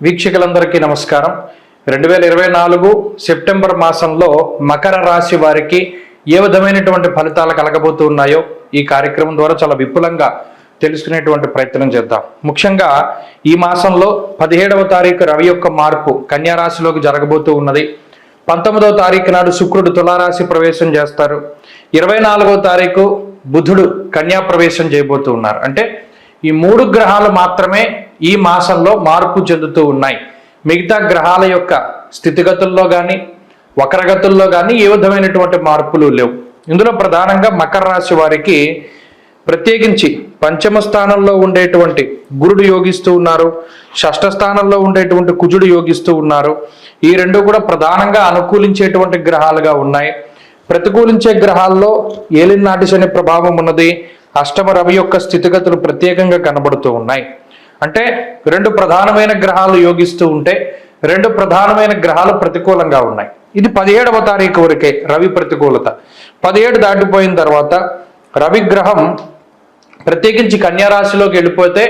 వీక్షకులందరికీ నమస్కారం. 2024 సెప్టెంబర్ మాసంలో మకర రాశి వారికి ఏ విధమైనటువంటి ఫలితాలు కలగబోతూ ఉన్నాయో ఈ కార్యక్రమం ద్వారా చాలా విపులంగా తెలుసుకునేటువంటి ప్రయత్నం చేద్దాం. ముఖ్యంగా ఈ మాసంలో 17వ తారీఖు రవి యొక్క మార్పు కన్యా రాశిలోకి జరగబోతూ ఉన్నది. 19వ తారీఖు నాడు శుక్రుడు తులారాశి ప్రవేశం చేస్తారు. 24వ తారీఖు బుధుడు కన్యా ప్రవేశం చేయబోతూ ఉన్నారు. అంటే ఈ 3 గ్రహాలు మాత్రమే ఈ మాసంలో మార్పు చెందుతూ ఉన్నాయి. మిగతా గ్రహాల యొక్క స్థితిగతుల్లో కానీ వక్రగతుల్లో కానీ ఏ విధమైనటువంటి మార్పులు లేవు. ఇందులో ప్రధానంగా మకర రాశి వారికి ప్రత్యేకించి పంచమ స్థానంలో ఉండేటువంటి గురుడు యోగిస్తూ ఉన్నారు, షష్ఠ స్థానంలో ఉండేటువంటి కుజుడు యోగిస్తూ ఉన్నారు. ఈ రెండు కూడా ప్రధానంగా అనుకూలించేటువంటి గ్రహాలుగా ఉన్నాయి. ప్రతికూలించే గ్రహాల్లో ఏలినాటి శని ప్రభావం ఉన్నది. అష్టమ రవి యొక్క స్థితిగతులు ప్రత్యేకంగా కనబడుతూ ఉన్నాయి. అంటే 2 ప్రధానమైన గ్రహాలు యోగిస్తూ ఉంటే 2 ప్రధానమైన గ్రహాలు ప్రతికూలంగా ఉన్నాయి. ఇది 17వ తారీఖు వరకే రవి ప్రతికూలత. 17 దాటిపోయిన తర్వాత రవి గ్రహం ప్రత్యేకించి కన్యా రాశిలోకి వెళ్ళిపోతే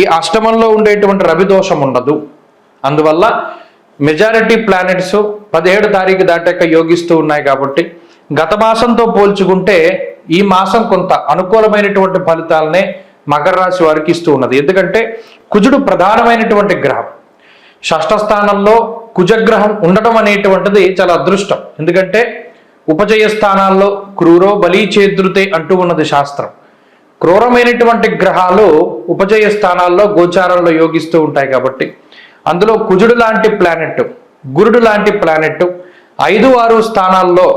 ఈ అష్టమంలో ఉండేటువంటి రవి దోషం ఉండదు. అందువల్ల మెజారిటీ ప్లానెట్స్ 17 తారీఖు దాటాక యోగిస్తూ ఉన్నాయి. కాబట్టి గత మాసంతో పోల్చుకుంటే ఈ మాసం కొంత అనుకూలమైనటువంటి ఫలితాలనే మకర రాశి వారికి ఇస్తూ ఉన్నది. ఎందుకంటే కుజుడు ప్రధానమైనటువంటి గ్రహం. షష్ఠ స్థానంలో కుజగ్రహం ఉండటం అనేటువంటిది చాలా అదృష్టం. ఎందుకంటే ఉపజయ స్థానాల్లో క్రూరో బలి చేద్రుతే అంటూ ఉన్నది శాస్త్రం. క్రూరమైనటువంటి గ్రహాలు ఉపజయ స్థానాల్లో గోచారంలో యోగిస్తూ ఉంటాయి. కాబట్టి అందులో కుజుడు లాంటి ప్లానెట్, గురుడు లాంటి ప్లానెట్ 5, 6 స్థానాల్లో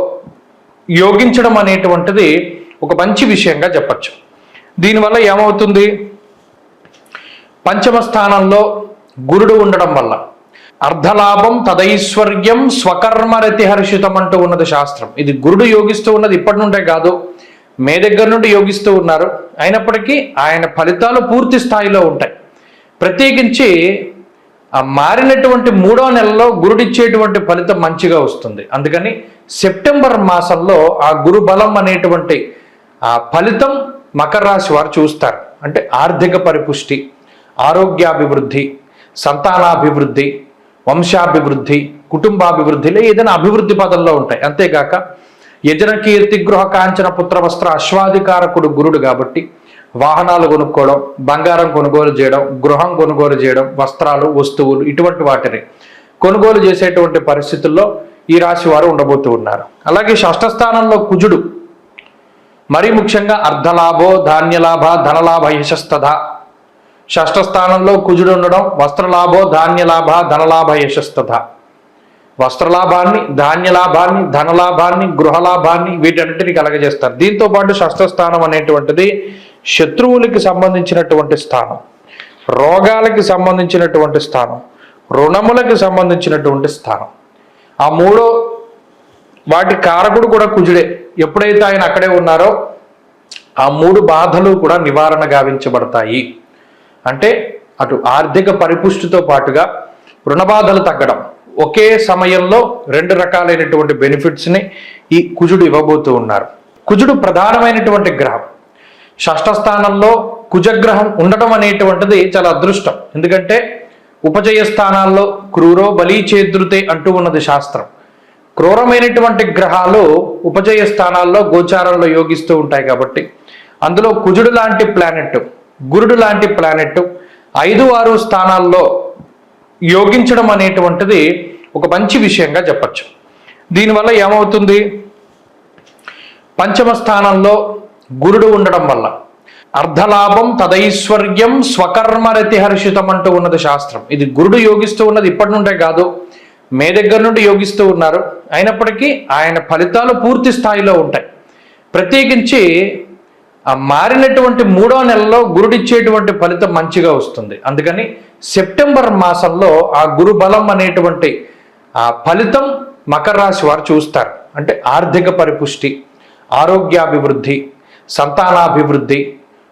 యోగించడం అనేటువంటిది ఒక మంచి విషయంగా చెప్పచ్చు. దీనివల్ల ఏమవుతుంది, పంచమ స్థానంలో గురుడు ఉండడం వల్ల అర్ధలాభం తదైశ్వర్యం స్వకర్మరతి హర్షితం అంటూ ఉన్నది శాస్త్రం. ఇది గురుడు యోగిస్తూ ఉన్నది ఇప్పటి నుండే కాదు, మే దగ్గర నుండి యోగిస్తూ ఉన్నారు. అయినప్పటికీ ఆయన ఫలితాలు పూర్తి స్థాయిలో ఉంటాయి. ప్రత్యేకించి ఆ మారినటువంటి 3వ నెలలో గురుడిచ్చేటువంటి ఫలితం మంచిగా వస్తుంది. అందుకని సెప్టెంబర్ మాసంలో ఆ గురు బలం అనేటువంటి ఆ ఫలితం మకర రాశి వారు చూస్తారు. అంటే ఆర్థిక పరిపుష్టి, ఆరోగ్యాభివృద్ధి, సంతానాభివృద్ధి, వంశాభివృద్ధి, కుటుంబాభివృద్ధిలో ఏదైనా అభివృద్ధి పదంలో ఉంటాయి. అంతేగాక యజన కీర్తి గృహ కాంచన పుత్ర వస్త్ర అశ్వాధికారకుడు గురుడు కాబట్టి వాహనాలు కొనుక్కోవడం, బంగారం కొనుగోలు చేయడం, గృహం కొనుగోలు చేయడం, వస్త్రాలు, వస్తువులు ఇటువంటి వాటిని కొనుగోలు చేసేటువంటి పరిస్థితుల్లో ఈ రాశి వారు ఉండబోతూ ఉన్నారు. అలాగే షష్ఠ స్థానంలో కుజుడు మరీ ముఖ్యంగా అర్ధలాభో ధాన్యలాభ ధనలాభ యశస్తథ. షష్ఠ స్థానంలో కుజుడు ఉండడం వస్త్రలాభో ధాన్యలాభ ధనలాభ యశస్తథ. వస్త్రలాభాన్ని, ధాన్యలాభాన్ని, ధనలాభాన్ని, గృహలాభాన్ని వీటన్నిటిని కలగజేస్తారు. దీంతో పాటు షష్ఠ స్థానం అనేటువంటిది శత్రువులకి సంబంధించినటువంటి స్థానం, రోగాలకి సంబంధించినటువంటి స్థానం, రుణములకి సంబంధించినటువంటి స్థానం. ఆ 3 వాటి కారకుడు కూడా కుజుడే. ఎప్పుడైతే ఆయన అక్కడే ఉన్నారో ఆ 3 బాధలు కూడా నివారణ గావించబడతాయి. అంటే అటు ఆర్థిక పరిపుష్టితో పాటుగా రుణ బాధలు తగ్గడం, ఒకే సమయంలో 2 రకాలైనటువంటి బెనిఫిట్స్ని ఈ కుజుడు ఇవ్వబోతూ ఉన్నారు. కుజుడు ప్రధానమైనటువంటి గ్రహం. షష్ఠ స్థానంలో కుజగ్రహం ఉండటం అనేటువంటిది చాలా అదృష్టం. ఎందుకంటే ఉపజయ స్థానాల్లో క్రూరో బలి చేద్రుతే అంటూ ఉన్నది శాస్త్రం. క్రూరమైనటువంటి గ్రహాలు ఉపజయ స్థానాల్లో గోచారంలో యోగిస్తూ ఉంటాయి. కాబట్టి అందులో కుజుడు లాంటి ప్లానెట్, గురుడు లాంటి ప్లానెట్ 5, 6 స్థానాల్లో యోగించడం అనేటువంటిది ఒక మంచి విషయంగా చెప్పచ్చు. దీనివల్ల ఏమవుతుంది, పంచమ స్థానంలో గురుడు ఉండడం వల్ల అర్ధలాభం తదైశ్వర్యం స్వకర్మరతి హర్షితం అంటూ ఉన్నది శాస్త్రం. ఇది గురుడు యోగిస్తూ ఉన్నది ఇప్పటి నుండే కాదు, మే దగ్గర నుండి యోగిస్తూ ఉన్నారు. అయినప్పటికీ ఆయన ఫలితాలు పూర్తి స్థాయిలో ఉంటాయి. ప్రత్యేకించి ఆ మారినటువంటి 3వ నెలలో గురుడిచ్చేటువంటి ఫలితం మంచిగా వస్తుంది. అందుకని సెప్టెంబర్ మాసంలో ఆ గురు బలం అనేటువంటి ఆ ఫలితం మకర రాశి వారు చూస్తారు. అంటే ఆర్థిక పరిపుష్టి, ఆరోగ్యాభివృద్ధి, సంతానాభివృద్ధి,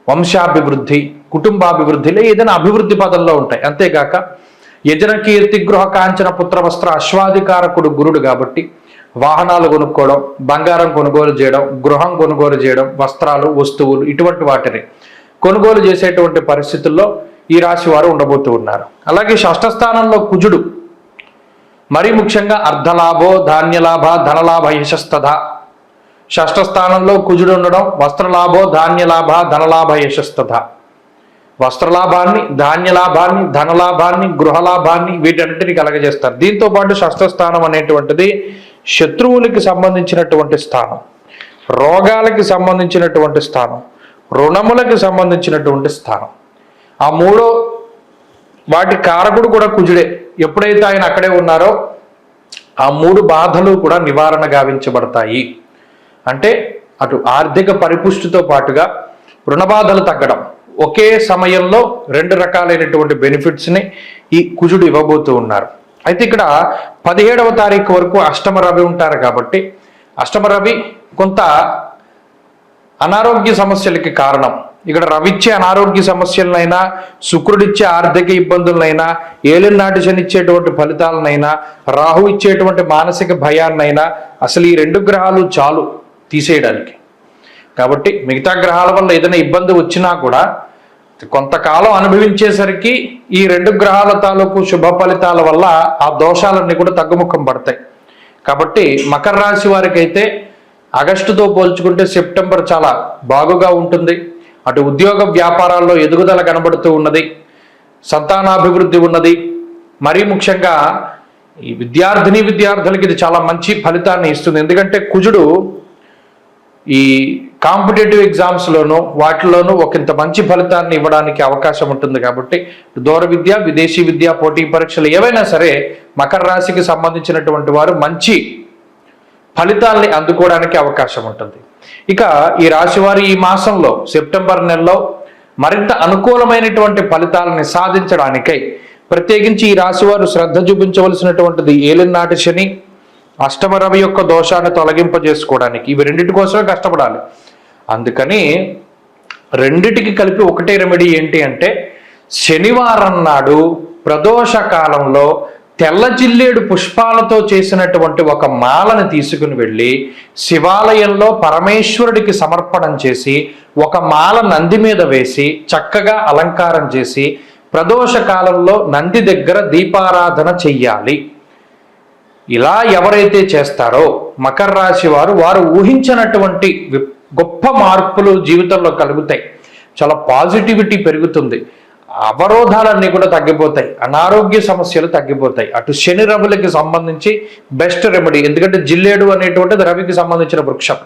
వంశాభివృద్ధి, కుటుంబాభివృద్ధిలో ఏదైనా అభివృద్ధి పదంలో ఉంటాయి. అంతేగాక యజన కీర్తి గృహ కాంచన పుత్ర వస్త్ర అశ్వాధికారకుడు గురుడు కాబట్టి వాహనాలు కొనుక్కోవడం, బంగారం కొనుగోలు చేయడం, గృహం కొనుగోలు చేయడం, వస్త్రాలు, వస్తువులు ఇటువంటి వాటిని కొనుగోలు చేసేటువంటి పరిస్థితుల్లో ఈ రాశి వారు ఉండబోతూ ఉన్నారు. అలాగే షష్ఠ స్థానంలో కుజుడు, మరీ ముఖ్యంగా అర్ధలాభో ధాన్యలాభ ధనలాభ యశస్తథ. షష్ఠ స్థానంలో కుజుడు ఉండడం వస్త్రలాభో ధాన్యలాభ ధనలాభ యశస్తథ. వస్త్రలాభాన్ని, ధాన్యలాభాన్ని, ధనలాభాన్ని, గృహలాభాన్ని వీటన్నిటిని కలగజేస్తారు. దీంతో పాటు షష్ఠ స్థానం అనేటువంటిది శత్రువులకి సంబంధించినటువంటి స్థానం, రోగాలకి సంబంధించినటువంటి స్థానం, రుణములకి సంబంధించినటువంటి స్థానం. ఆ మూడో వాటి కారకుడు కూడా కుజుడే. ఎప్పుడైతే ఆయన అక్కడే ఉన్నారో ఆ మూడు బాధలు కూడా నివారణ గావించబడతాయి. అంటే అటు ఆర్థిక పరిపుష్టితో పాటుగా రుణ బాధలు తగ్గడం, ఒకే సమయంలో రెండు రకాలైనటువంటి బెనిఫిట్స్ని ఈ కుజుడు ఇవ్వబోతూ ఉన్నారు. అయితే ఇక్కడ 17వ తారీఖు వరకు అష్టమ రవి ఉంటారు కాబట్టి అష్టమ రవి కొంత అనారోగ్య సమస్యలకి కారణం. ఇక్కడ రవిచ్చే అనారోగ్య సమస్యలనైనా, శుక్రుడిచ్చే ఆర్థిక ఇబ్బందులనైనా, ఏలినాటి శని ఇచ్చేటువంటి ఫలితాలనైనా, రాహు ఇచ్చేటువంటి మానసిక భయాన్నైనా అసలు ఈ రెండు గ్రహాలు చాలు తీసేయడానికి. కాబట్టి మిగతా గ్రహాల వల్ల ఏదైనా ఇబ్బంది వచ్చినా కూడా కొంతకాలం అనుభవించేసరికి ఈ రెండు గ్రహాల తాలూకు శుభ ఫలితాల వల్ల ఆ దోషాలన్నీ కూడా తగ్గుముఖం పడతాయి. కాబట్టి మకర రాశి వారికి అయితే ఆగస్టుతో పోల్చుకుంటే సెప్టెంబర్ చాలా బాగుగా ఉంటుంది. అటు ఉద్యోగ వ్యాపారాల్లో ఎదుగుదల కనబడుతూ ఉన్నది, సంతానాభివృద్ధి ఉన్నది. మరీ ముఖ్యంగా ఈ విద్యార్థులకి ఇది చాలా మంచి ఫలితాన్ని ఇస్తుంది. ఎందుకంటే కుజుడు ఈ కాంపిటేటివ్ ఎగ్జామ్స్లోనూ వాటిలోనూ ఒకంత మంచి ఫలితాన్ని ఇవ్వడానికి అవకాశం ఉంటుంది. కాబట్టి దూర విద్య, విదేశీ విద్య, పోటీ పరీక్షలు ఏవైనా సరే మకర రాశికి సంబంధించినటువంటి వారు మంచి ఫలితాల్ని అందుకోవడానికి అవకాశం ఉంటుంది. ఇక ఈ రాశివారు ఈ మాసంలో సెప్టెంబర్ నెలలో మరింత అనుకూలమైనటువంటి ఫలితాలని సాధించడానికై ప్రత్యేకించి ఈ రాశివారు శ్రద్ధ చూపించవలసినటువంటిది ఏలినాటి శని, అష్టమ రవి యొక్క దోషాన్ని తొలగింపజేసుకోవడానికి. ఇవి రెండింటి కోసమే కష్టపడాలి. అందుకని రెండిటికి కలిపి ఒకటే రెమెడీ ఏంటి అంటే శనివారం నాడు ప్రదోష కాలంలో తెల్ల జిల్లేడు పుష్పాలతో చేసినటువంటి ఒక మాలను తీసుకుని వెళ్ళి శివాలయంలో పరమేశ్వరుడికి సమర్పణం చేసి ఒక మాల నంది మీద వేసి చక్కగా అలంకారం చేసి ప్రదోష కాలంలో నంది దగ్గర దీపారాధన చెయ్యాలి. ఇలా ఎవరైతే చేస్తారో మకర రాశి వారు ఊహించినటువంటి గొప్ప మార్పులు జీవితంలో కలుగుతాయి. చాలా పాజిటివిటీ పెరుగుతుంది, అవరోధాలన్నీ కూడా తగ్గిపోతాయి, అనారోగ్య సమస్యలు తగ్గిపోతాయి. అటు శని రవులకి సంబంధించి బెస్ట్ రెమెడీ. ఎందుకంటే జిల్లేడు అనేటువంటిది రవికి సంబంధించిన వృక్షం.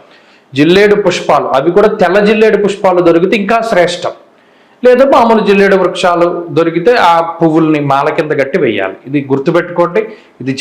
జిల్లేడు పుష్పాలు అవి కూడా తెల్ల జిల్లేడు పుష్పాలు దొరికితే ఇంకా శ్రేష్టం. లేదా మామూలు జిల్లేడు వృక్షాలు దొరికితే ఆ పువ్వుల్ని మాల కింద కట్టి వేయాలి. ఇది గుర్తుపెట్టుకోండి. ఇది